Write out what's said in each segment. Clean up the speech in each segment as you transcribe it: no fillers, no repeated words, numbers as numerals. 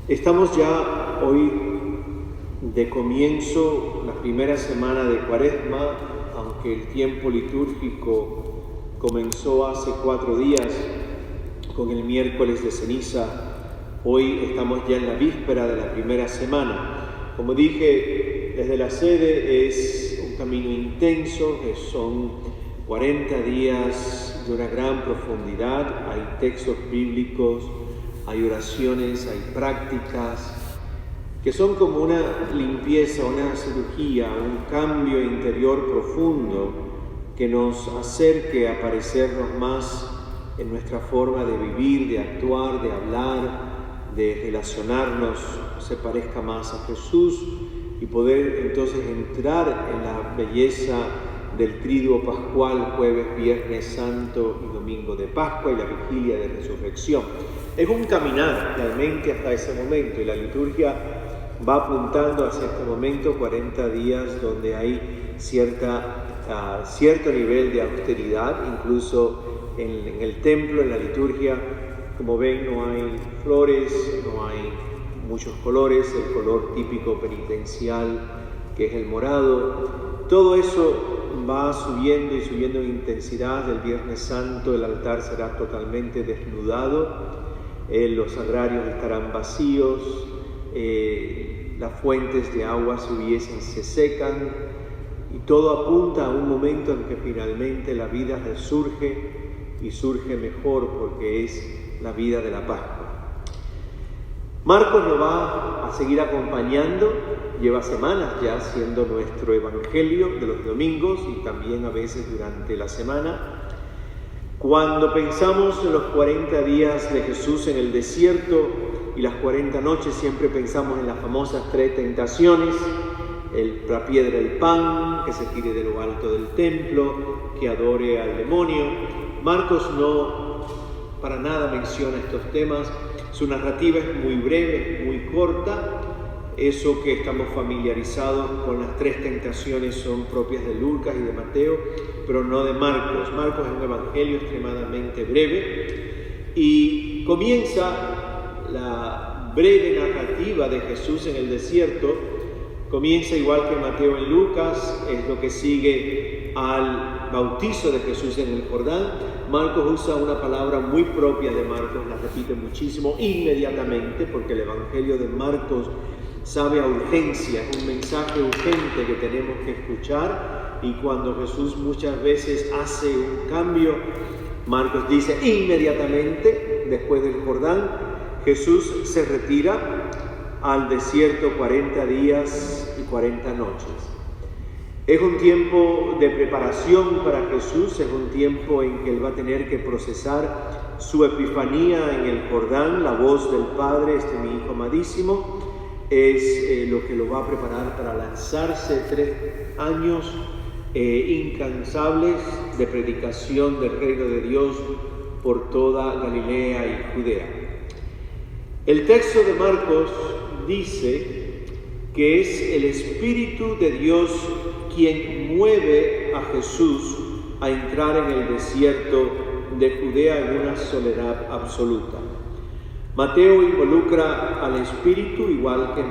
Estamos ya hoy de comienzo, la primera semana de Cuaresma, aunque el tiempo litúrgico comenzó hace 4 días con el miércoles de ceniza. Hoy estamos ya en la víspera de la primera semana. Como dije, desde la sede es un camino intenso, son 40 días de una gran profundidad. Hay textos bíblicos, hay oraciones, hay prácticas que son como una limpieza, una cirugía, un cambio interior profundo que nos acerque a parecernos más en nuestra forma de vivir, de actuar, de hablar, de relacionarnos, se parezca más a Jesús y poder entonces entrar en la belleza del triduo pascual, jueves, viernes santo y domingo de Pascua y la vigilia de resurrección. Es un caminar realmente hasta ese momento y la liturgia va apuntando hacia este momento, 40 días donde hay cierto nivel de austeridad, incluso en el templo, en la liturgia. Como ven, no hay flores, no hay muchos colores, el color típico penitencial que es el morado. Todo eso va subiendo y subiendo en intensidad. El Viernes Santo el altar será totalmente desnudado, los sagrarios estarán vacíos, las fuentes de agua se secan y todo apunta a un momento en que finalmente la vida resurge y surge mejor porque es la vida de la Pascua. Marcos nos va a seguir acompañando, lleva semanas ya siendo nuestro evangelio de los domingos y también a veces durante la semana. Cuando pensamos en los 40 días de Jesús en el desierto y las 40 noches, siempre pensamos en las famosas 3 tentaciones, la piedra del pan, que se tire de lo alto del templo, que adore al demonio. Marcos no para nada menciona estos temas, su narrativa es muy breve, muy corta. Eso que estamos familiarizados con las 3 tentaciones son propias de Lucas y de Mateo, pero no de Marcos. Marcos es un evangelio extremadamente breve y comienza la breve narrativa de Jesús en el desierto. Comienza igual que Mateo en Lucas, es lo que sigue al bautizo de Jesús en el Jordán. Marcos usa una palabra muy propia de Marcos, la repite muchísimo, inmediatamente, porque el evangelio de Marcos sabe a urgencia, es un mensaje urgente que tenemos que escuchar, y cuando Jesús muchas veces hace un cambio, Marcos dice inmediatamente, después del Jordán, Jesús se retira al desierto 40 días y 40 noches. Es un tiempo de preparación para Jesús, es un tiempo en que Él va a tener que procesar su epifanía en el Jordán, la voz del Padre, mi Hijo amadísimo. Es lo que lo va a preparar para lanzarse 3 años incansables de predicación del reino de Dios por toda Galilea y Judea. El texto de Marcos dice que es el Espíritu de Dios quien mueve a Jesús a entrar en el desierto de Judea en una soledad absoluta. Mateo involucra al Espíritu igual que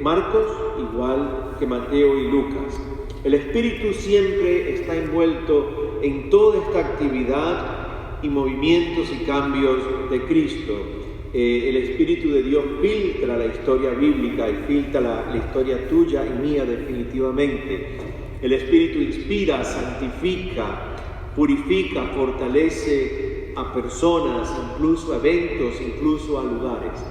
Marcos, igual que Mateo y Lucas. El Espíritu siempre está envuelto en toda esta actividad y movimientos y cambios de Cristo. El Espíritu de Dios filtra la historia bíblica y filtra la historia tuya y mía definitivamente. El Espíritu inspira, santifica, purifica, fortalece a personas, incluso a eventos, incluso a lugares.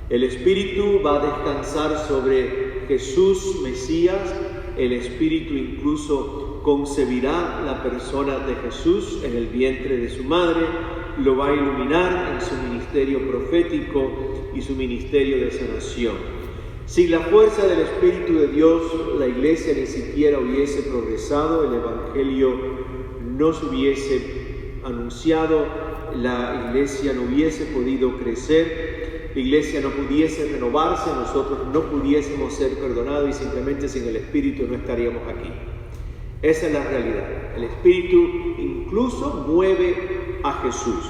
El Espíritu va a descansar sobre Jesús Mesías. El Espíritu incluso concebirá la persona de Jesús en el vientre de su madre, lo va a iluminar en su ministerio profético y su ministerio de sanación. Sin la fuerza del Espíritu de Dios, la Iglesia ni siquiera hubiese progresado, el Evangelio no se hubiese anunciado, la Iglesia no hubiese podido crecer, la Iglesia no pudiese renovarse, nosotros no pudiésemos ser perdonados y simplemente sin el Espíritu no estaríamos aquí. Esa es la realidad. El Espíritu incluso mueve a Jesús.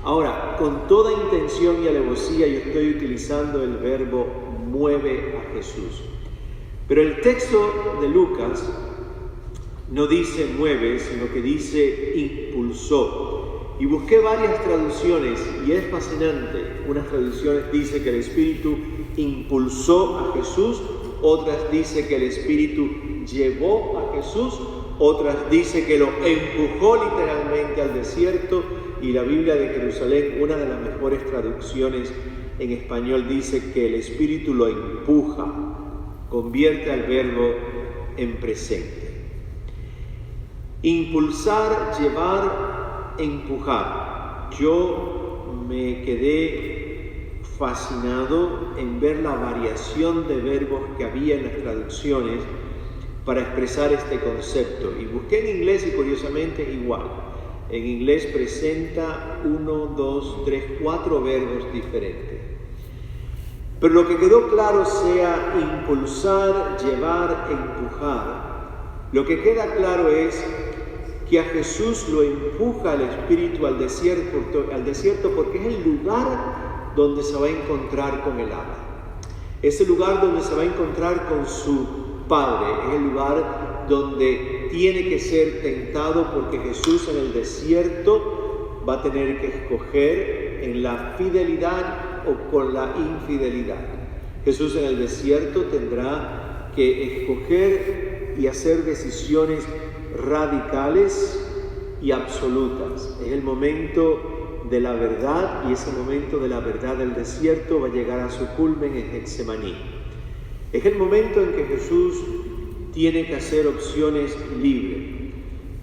Ahora, con toda intención y alevosía yo estoy utilizando el verbo mueve a Jesús. Pero el texto de Lucas no dice mueve, sino que dice impulsó. Y busqué varias traducciones y es fascinante. Unas traducciones dicen que el Espíritu impulsó a Jesús, otras dicen que el Espíritu llevó a Jesús, otras dicen que lo empujó literalmente al desierto, y la Biblia de Jerusalén, una de las mejores traducciones en español, dice que el Espíritu lo empuja, convierte al verbo en presente. Impulsar, llevar, empujar. Yo me quedé fascinado en ver la variación de verbos que había en las traducciones para expresar este concepto. Y busqué en inglés y curiosamente igual. En inglés presenta 1, 2, 3, 4 verbos diferentes. Pero lo que quedó claro, sea impulsar, llevar, empujar, lo que queda claro es que a Jesús lo empuja el Espíritu al desierto porque es el lugar donde se va a encontrar con el Abba. Es el lugar donde se va a encontrar con su Padre, es el lugar donde tiene que ser tentado, porque Jesús en el desierto va a tener que escoger en la fidelidad o con la infidelidad. Jesús en el desierto tendrá que escoger y hacer decisiones radicales y absolutas. Es el momento de la verdad, y ese momento de la verdad del desierto va a llegar a su culmen en Getsemaní. Es el momento en que Jesús tiene que hacer opciones libres,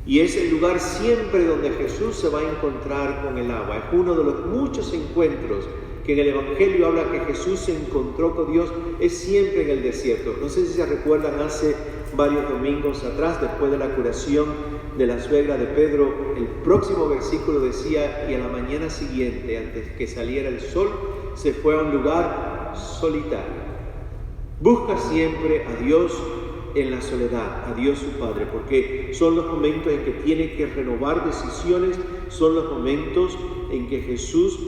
y es el lugar siempre donde Jesús se va a encontrar con el Abba. Es uno de los muchos encuentros que en el Evangelio habla que Jesús se encontró con Dios, es siempre en el desierto. No sé si se recuerdan, hace varios domingos atrás, después de la curación de la suegra de Pedro, el próximo versículo decía: y a la mañana siguiente, antes que saliera el sol, se fue a un lugar solitario. Busca siempre a Dios en la soledad, a Dios su Padre, porque son los momentos en que tiene que renovar decisiones, son los momentos en que Jesús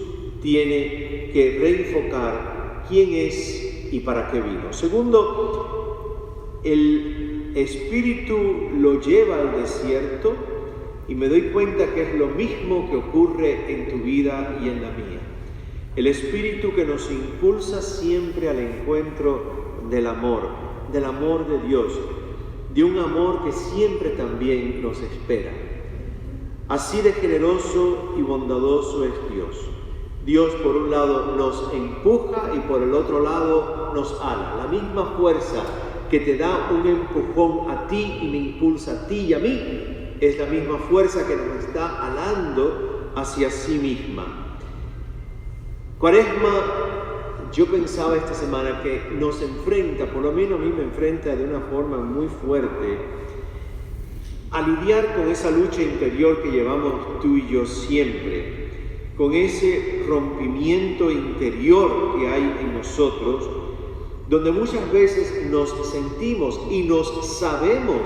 tiene que reenfocar quién es y para qué vino. Segundo, el Espíritu lo lleva al desierto, y me doy cuenta que es lo mismo que ocurre en tu vida y en la mía. El Espíritu que nos impulsa siempre al encuentro del amor de Dios, de un amor que siempre también nos espera. Así de generoso y bondadoso es Dios. Dios por un lado nos empuja y por el otro lado nos ala. La misma fuerza que te da un empujón a ti y me impulsa a ti y a mí, es la misma fuerza que nos está alando hacia sí misma. Cuaresma, yo pensaba esta semana que nos enfrenta, por lo menos a mí me enfrenta de una forma muy fuerte, a lidiar con esa lucha interior que llevamos tú y yo siempre, con ese rompimiento interior que hay en nosotros, donde muchas veces nos sentimos y nos sabemos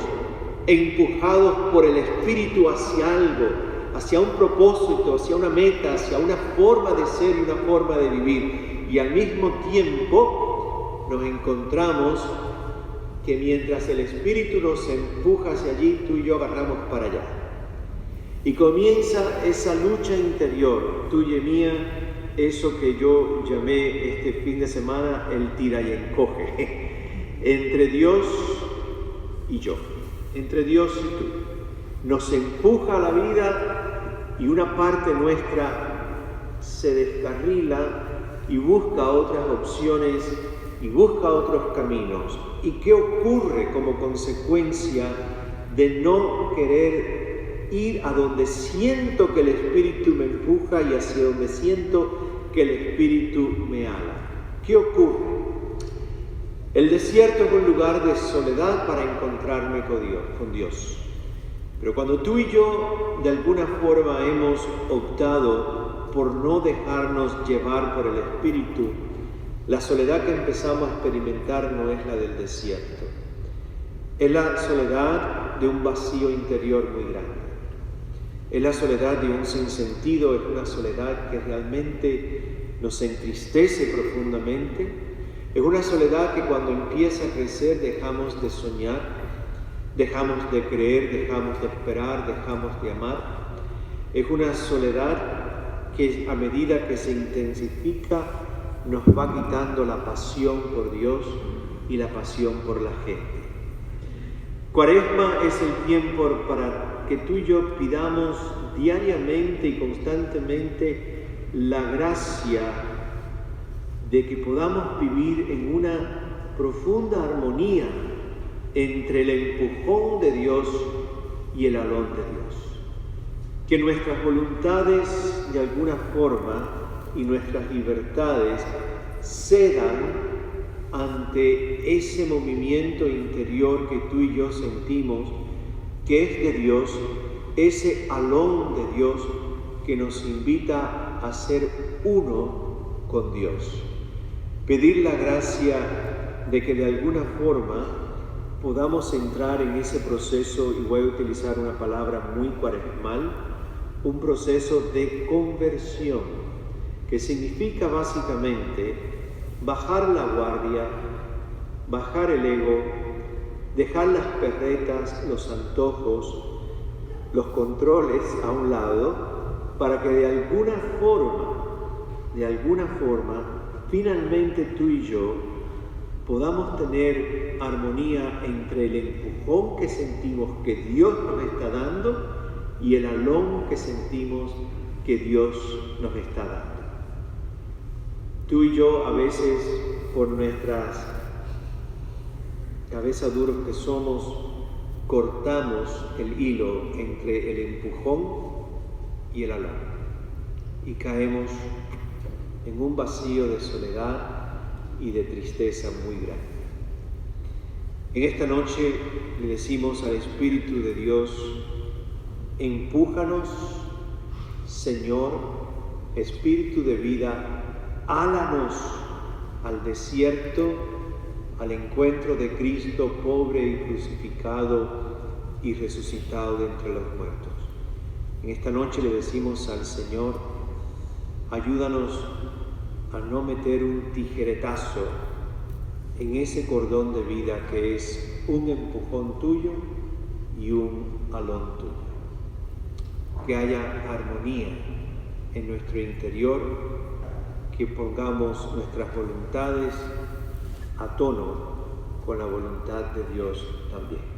empujados por el Espíritu hacia algo, hacia un propósito, hacia una meta, hacia una forma de ser y una forma de vivir. Y al mismo tiempo nos encontramos que mientras el Espíritu nos empuja hacia allí, tú y yo agarramos para allá. Y comienza esa lucha interior, tuya y mía, eso que yo llamé este fin de semana el tira y encoge, entre Dios y yo, entre Dios y tú. Nos empuja a la vida y una parte nuestra se descarrila y busca otras opciones y busca otros caminos. ¿Y qué ocurre como consecuencia de no querer ir a donde siento que el Espíritu me empuja y hacia donde siento que el Espíritu me ala? ¿Qué ocurre? El desierto es un lugar de soledad para encontrarme con Dios. Pero cuando tú y yo de alguna forma hemos optado por no dejarnos llevar por el Espíritu, la soledad que empezamos a experimentar no es la del desierto. Es la soledad de un vacío interior muy grande. Es la soledad de un sinsentido, es una soledad que realmente nos entristece profundamente. Es una soledad que cuando empieza a crecer dejamos de soñar, dejamos de creer, dejamos de esperar, dejamos de amar. Es una soledad que a medida que se intensifica nos va quitando la pasión por Dios y la pasión por la gente. Cuaresma es el tiempo para que tú y yo pidamos diariamente y constantemente la gracia de que podamos vivir en una profunda armonía entre el empujón de Dios y el alón de Dios. Que nuestras voluntades de alguna forma y nuestras libertades cedan ante ese movimiento interior que tú y yo sentimos, que es de Dios, ese alón de Dios que nos invita a ser uno con Dios. Pedir la gracia de que de alguna forma podamos entrar en ese proceso, y voy a utilizar una palabra muy cuaresmal, un proceso de conversión, que significa básicamente bajar la guardia, bajar el ego, dejar las perretas, los antojos, los controles a un lado, para que de alguna forma, finalmente tú y yo podamos tener armonía entre el empujón que sentimos que Dios nos está dando y el alón que sentimos que Dios nos está dando. Tú y yo a veces, por nuestras cabezas duras que somos, cortamos el hilo entre el empujón y el alón y caemos en un vacío de soledad y de tristeza muy grande. En esta noche le decimos al Espíritu de Dios: empújanos, Señor, Espíritu de vida, hálanos al desierto, al encuentro de Cristo pobre y crucificado y resucitado de entre los muertos. En esta noche le decimos al Señor: ayúdanos a no meter un tijeretazo en ese cordón de vida que es un empujón tuyo y un alón tuyo. Que haya armonía en nuestro interior, que pongamos nuestras voluntades a tono con la voluntad de Dios también.